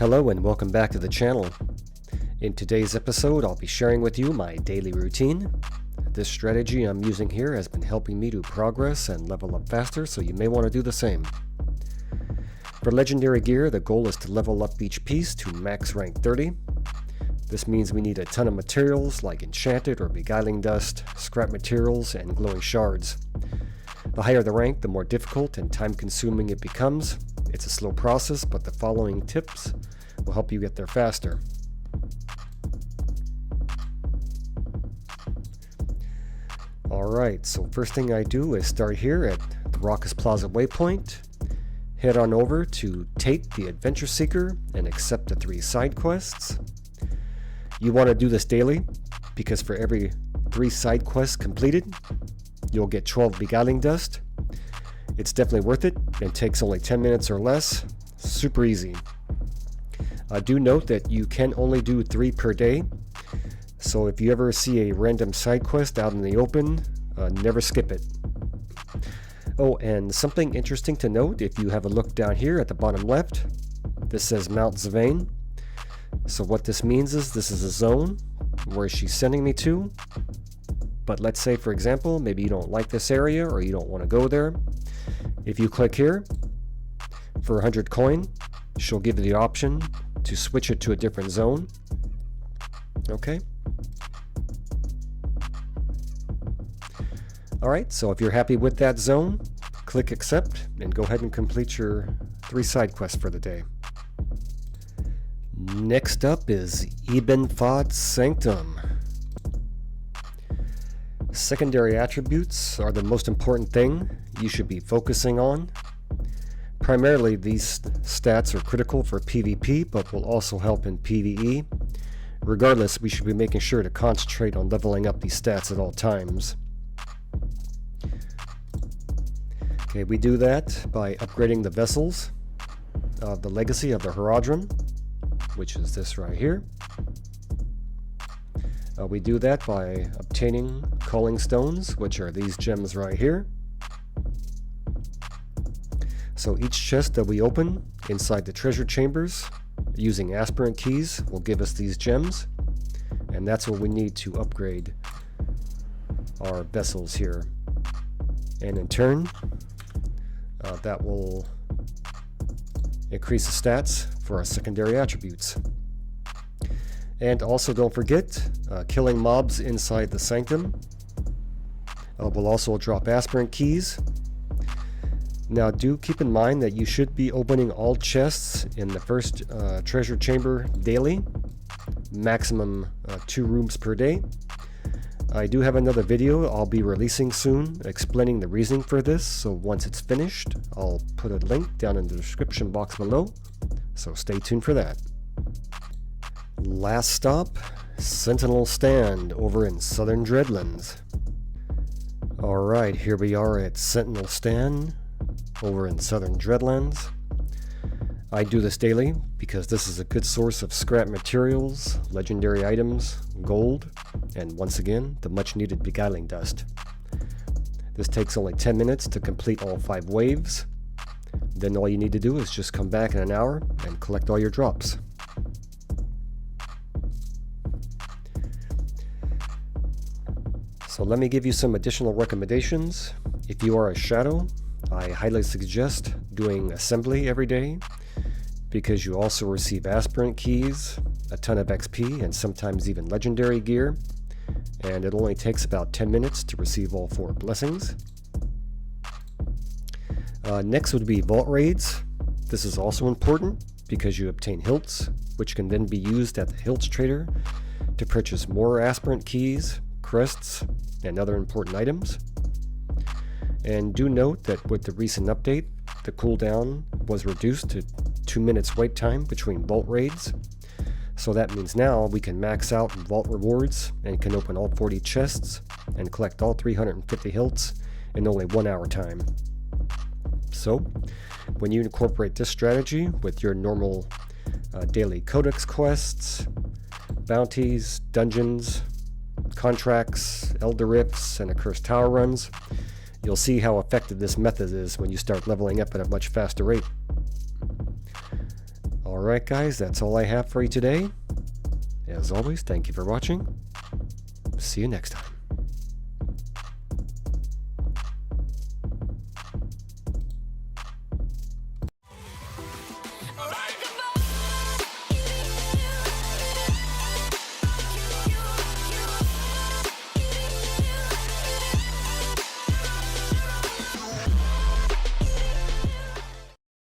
Hello and welcome back to the channel. In today's episode, I'll be sharing with you my daily routine. This strategy I'm using here has been helping me to progress and level up faster, so you may want to do the same. For legendary gear, the goal is to level up each piece to max rank 30. This means we need a ton of materials like enchanted or beguiling dust, scrap materials, and glowing shards. The higher the rank, the more difficult and time-consuming it becomes. It's a slow process, but the following tips will help you get there faster. Alright, so first thing I do is start here at the Raucous Plaza waypoint, head on over to Tate the Adventure Seeker and accept the 3 side quests. You want to do this daily because for every 3 side quests completed, you'll get 12 beguiling dust. It's definitely worth it and takes only 10 minutes or less. Super easy. Do note that you can only do 3 per day, so if you ever see a random side quest out in the open, never skip it. Oh, and something interesting to note, if you have a look down here at the bottom left, this says Mount Zvain. So what this means is this is a zone where she's sending me to. But let's say, for example, maybe you don't like this area or you don't want to go there. If you click here, for 100 coin, she'll give you the option to switch it to a different zone. Okay. Alright, so if you're happy with that zone, click accept and go ahead and complete your 3 side quests for the day. Next up is Iben Fahd Sanctum. Secondary attributes are the most important thing you should be focusing on. Primarily, these stats are critical for PvP, but will also help in PvE. Regardless, we should be making sure to concentrate on leveling up these stats at all times. Okay, we do that by upgrading the vessels of the Legacy of the Herodrum, which is this right here. We do that by obtaining calling stones, which are these gems right here. So each chest that we open inside the treasure chambers using aspirant keys will give us these gems, and that's what we need to upgrade our vessels here. And in turn, that will increase the stats for our secondary attributes. And also don't forget, killing mobs inside the Sanctum will also drop aspirant keys. Now do keep in mind that you should be opening all chests in the first treasure chamber daily, maximum 2 rooms per day. I do have another video I'll be releasing soon explaining the reasoning for this, so once it's finished I'll put a link down in the description box below, so stay tuned for that. Last stop, Sentinel Stand over in Southern Dreadlands. Alright, here we are at Sentinel Stand over in Southern Dreadlands. I do this daily because this is a good source of scrap materials, legendary items, gold, and once again, the much needed beguiling dust. This takes only 10 minutes to complete all 5 waves. Then all you need to do is just come back in an hour and collect all your drops. So let me give you some additional recommendations. If you are a shadow, I highly suggest doing assembly every day because you also receive aspirant keys, a ton of XP, and sometimes even legendary gear, and it only takes about 10 minutes to receive all 4 blessings. Next would be vault raids. This is also important because you obtain hilts, which can then be used at the hilts trader to purchase more aspirant keys, crests, and other important items. And do note that with the recent update, the cooldown was reduced to 2 minutes wait time between vault raids. So that means now we can max out vault rewards and can open all 40 chests and collect all 350 hilts in only 1 hour time. So when you incorporate this strategy with your normal daily codex quests, bounties, dungeons, contracts, elder rifts, and accursed tower runs, you'll see how effective this method is when you start leveling up at a much faster rate. Alright guys, that's all I have for you today. As always, thank you for watching. See you next time.